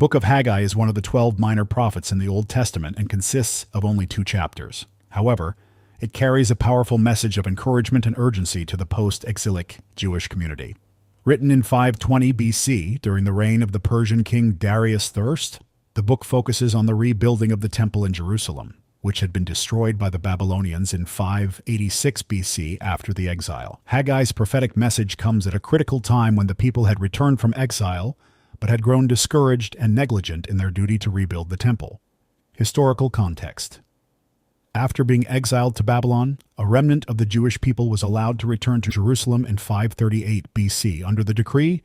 book of Haggai is one of the 12 minor prophets in the Old Testament and consists of only 2 chapters. However, it carries a powerful message of encouragement and urgency to the post-exilic Jewish community. Written in 520 BC during the reign of the Persian king Darius I, the book focuses on the rebuilding of the temple in Jerusalem, which had been destroyed by the Babylonians in 586 BC after the exile. Haggai's prophetic message comes at a critical time when the people had returned from exile, but had grown discouraged and negligent in their duty to rebuild the temple. Historical context. After being exiled to Babylon, a remnant of the Jewish people was allowed to return to Jerusalem in 538 BC under the decree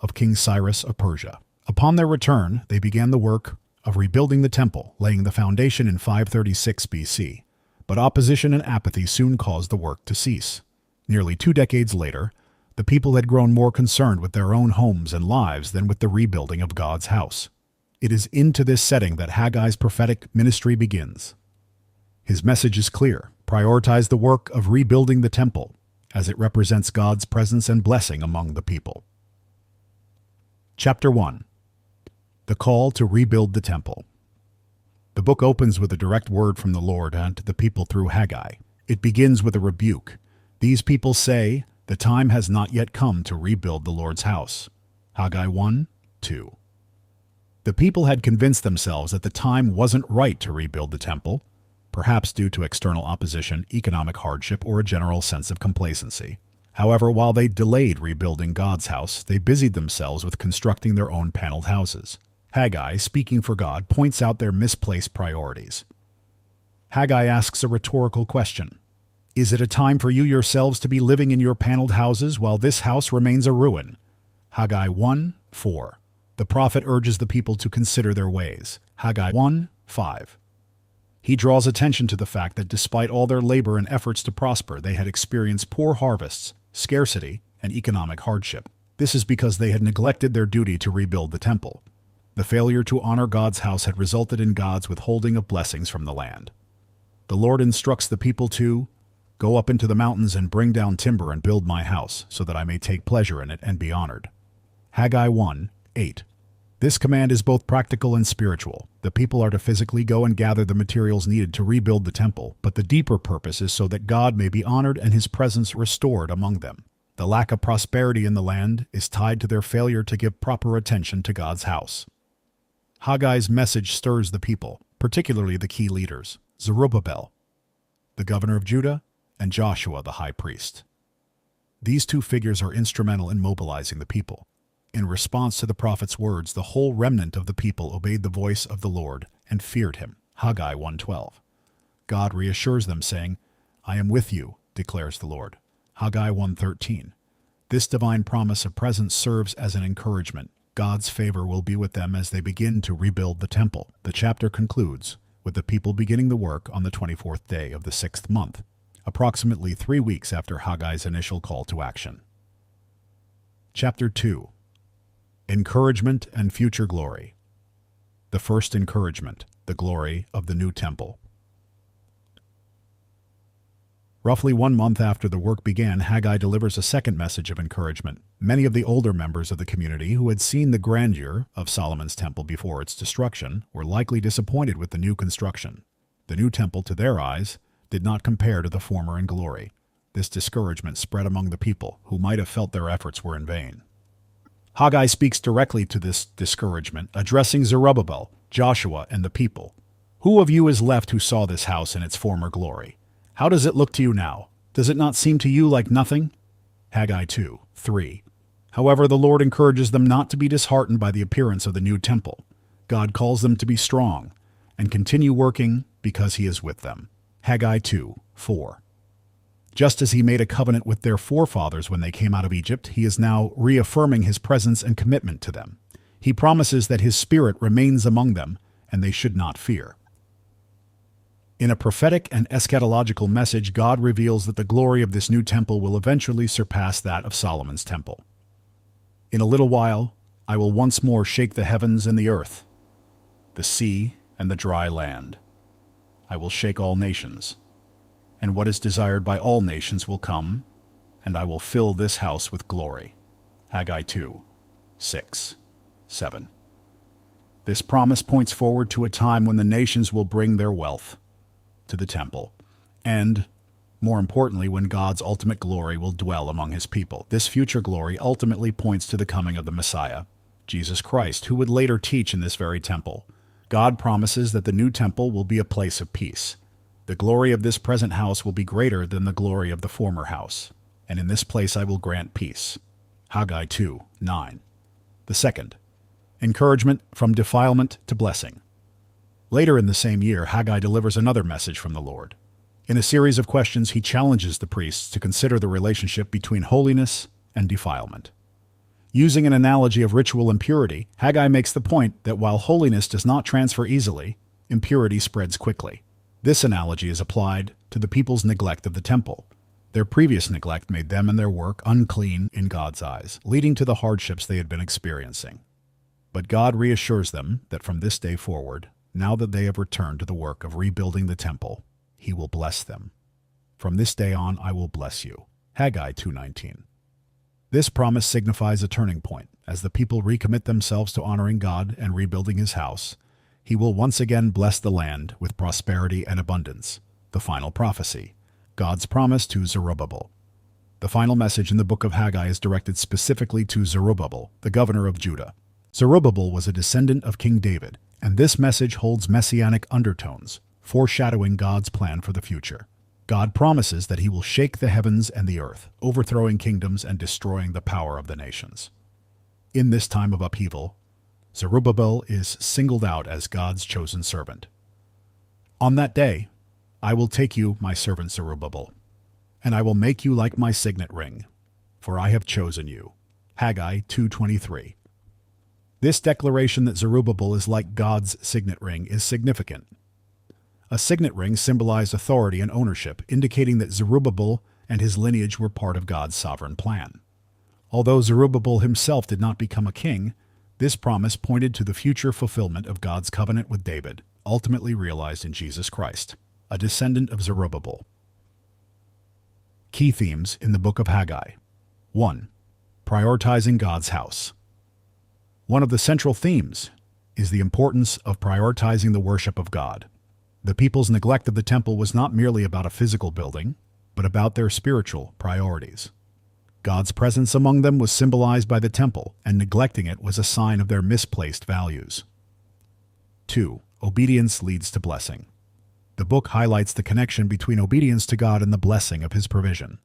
of King Cyrus of Persia. Upon their return, they began the work of rebuilding the temple, laying the foundation in 536 BC. But opposition and apathy soon caused the work to cease. Nearly 2 decades later, the people had grown more concerned with their own homes and lives than with the rebuilding of God's house. It is into this setting that Haggai's prophetic ministry begins. His message is clear: prioritize the work of rebuilding the temple, as it represents God's presence and blessing among the people. Chapter 1. The Call to Rebuild the Temple. The book opens with a direct word from the Lord unto the people through Haggai. It begins with a rebuke. These people say, "The time has not yet come to rebuild the Lord's house." Haggai 1:2. The people had convinced themselves that the time wasn't right to rebuild the temple, perhaps due to external opposition, economic hardship, or a general sense of complacency. However, while they delayed rebuilding God's house, they busied themselves with constructing their own paneled houses. Haggai, speaking for God, points out their misplaced priorities. Haggai asks a rhetorical question. Is it a time for you yourselves to be living in your paneled houses while this house remains a ruin? Haggai 1:4. The prophet urges the people to consider their ways. Haggai 1:5. He draws attention to the fact that despite all their labor and efforts to prosper, they had experienced poor harvests, scarcity, and economic hardship. This is because they had neglected their duty to rebuild the temple. The failure to honor God's house had resulted in God's withholding of blessings from the land. The Lord instructs the people to go up into the mountains and bring down timber and build my house, so that I may take pleasure in it and be honored. Haggai 1:8. This command is both practical and spiritual. The people are to physically go and gather the materials needed to rebuild the temple, but the deeper purpose is so that God may be honored and his presence restored among them. The lack of prosperity in the land is tied to their failure to give proper attention to God's house. Haggai's message stirs the people, particularly the key leaders, Zerubbabel, the governor of Judah, and Joshua, the high priest. These 2 figures are instrumental in mobilizing the people. In response to the prophet's words, the whole remnant of the people obeyed the voice of the Lord and feared him. Haggai 1:12. God reassures them, saying, "I am with you," declares the Lord. Haggai 1:13. This divine promise of presence serves as an encouragement. God's favor will be with them as they begin to rebuild the temple. The chapter concludes with the people beginning the work on the 24th day of the 6th month, approximately 3 weeks after Haggai's initial call to action. Chapter 2. Encouragement and Future Glory. The first encouragement, the glory of the new temple. Roughly 1 month after the work began, Haggai delivers a second message of encouragement. Many of the older members of the community who had seen the grandeur of Solomon's temple before its destruction were likely disappointed with the new construction. The new temple, to their eyes, did not compare to the former in glory. This discouragement spread among the people, who might have felt their efforts were in vain. Haggai speaks directly to this discouragement, addressing Zerubbabel, Joshua, and the people. Who of you is left who saw this house in its former glory? How does it look to you now? Does it not seem to you like nothing? Haggai 2:3. However, the Lord encourages them not to be disheartened by the appearance of the new temple. God calls them to be strong and continue working because he is with them. Haggai 2:4. Just as he made a covenant with their forefathers when they came out of Egypt, he is now reaffirming his presence and commitment to them. He promises that his spirit remains among them, and they should not fear. In a prophetic and eschatological message, God reveals that the glory of this new temple will eventually surpass that of Solomon's temple. In a little while, I will once more shake the heavens and the earth, the sea and the dry land. I will shake all nations. And what is desired by all nations will come, and I will fill this house with glory. Haggai 2:6-7. This promise points forward to a time when the nations will bring their wealth to the temple, and, more importantly, when God's ultimate glory will dwell among his people. This future glory ultimately points to the coming of the Messiah, Jesus Christ, who would later teach in this very temple. God promises that the new temple will be a place of peace. The glory of this present house will be greater than the glory of the former house, and in this place I will grant peace. Haggai 2:9. The second, encouragement from defilement to blessing. Later in the same year, Haggai delivers another message from the Lord. In a series of questions, he challenges the priests to consider the relationship between holiness and defilement. Using an analogy of ritual impurity, Haggai makes the point that while holiness does not transfer easily, impurity spreads quickly. This analogy is applied to the people's neglect of the temple. Their previous neglect made them and their work unclean in God's eyes, leading to the hardships they had been experiencing. But God reassures them that from this day forward, now that they have returned to the work of rebuilding the temple, he will bless them. From this day on, I will bless you. Haggai 2:19. This promise signifies a turning point. As the people recommit themselves to honoring God and rebuilding his house, he will once again bless the land with prosperity and abundance. The final prophecy, God's promise to Zerubbabel. The final message in the book of Haggai is directed specifically to Zerubbabel, the governor of Judah. Zerubbabel was a descendant of King David, and this message holds messianic undertones, foreshadowing God's plan for the future. God promises that he will shake the heavens and the earth, overthrowing kingdoms and destroying the power of the nations. In this time of upheaval, Zerubbabel is singled out as God's chosen servant. On that day, I will take you, my servant Zerubbabel, and I will make you like my signet ring, for I have chosen you. Haggai 2:23. This declaration that Zerubbabel is like God's signet ring is significant. A signet ring symbolized authority and ownership, indicating that Zerubbabel and his lineage were part of God's sovereign plan. Although Zerubbabel himself did not become a king, this promise pointed to the future fulfillment of God's covenant with David, ultimately realized in Jesus Christ, a descendant of Zerubbabel. Key themes in the book of Haggai. 1. Prioritizing God's house. One of the central themes is the importance of prioritizing the worship of God. The people's neglect of the temple was not merely about a physical building, but about their spiritual priorities. God's presence among them was symbolized by the temple, and neglecting it was a sign of their misplaced values. 2. Obedience leads to blessing. The book highlights the connection between obedience to God and the blessing of his provision.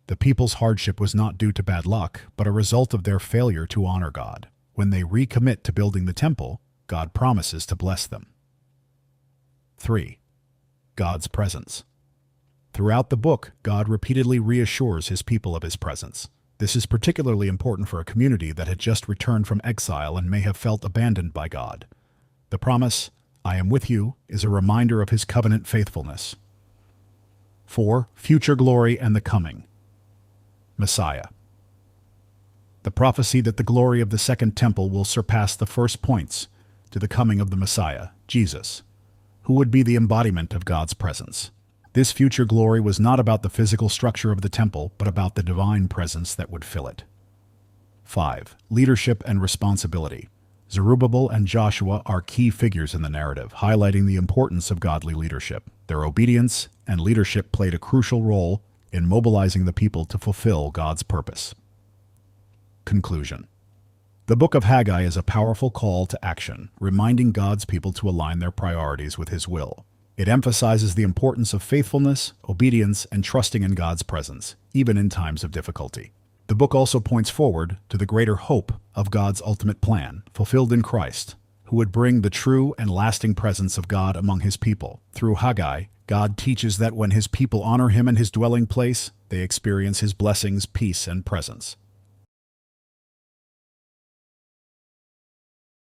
The people's hardship was not due to bad luck, but a result of their failure to honor God. When they recommit to building the temple, God promises to bless them. 3. God's presence. Throughout the book, God repeatedly reassures his people of his presence. This is particularly important for a community that had just returned from exile and may have felt abandoned by God. The promise, I am with you, is a reminder of his covenant faithfulness. 4. Future glory and the coming. Messiah. The prophecy that the glory of the second temple will surpass the first points to the coming of the Messiah, Jesus, who would be the embodiment of God's presence. This future glory was not about the physical structure of the temple, but about the divine presence that would fill it. 5. Leadership and responsibility. Zerubbabel and Joshua are key figures in the narrative, highlighting the importance of godly leadership. Their obedience and leadership played a crucial role in mobilizing the people to fulfill God's purpose. Conclusion. The book of Haggai is a powerful call to action, reminding God's people to align their priorities with his will. It emphasizes the importance of faithfulness, obedience, and trusting in God's presence, even in times of difficulty. The book also points forward to the greater hope of God's ultimate plan, fulfilled in Christ, who would bring the true and lasting presence of God among his people. Through Haggai, God teaches that when his people honor him in his dwelling place, they experience his blessings, peace, and presence.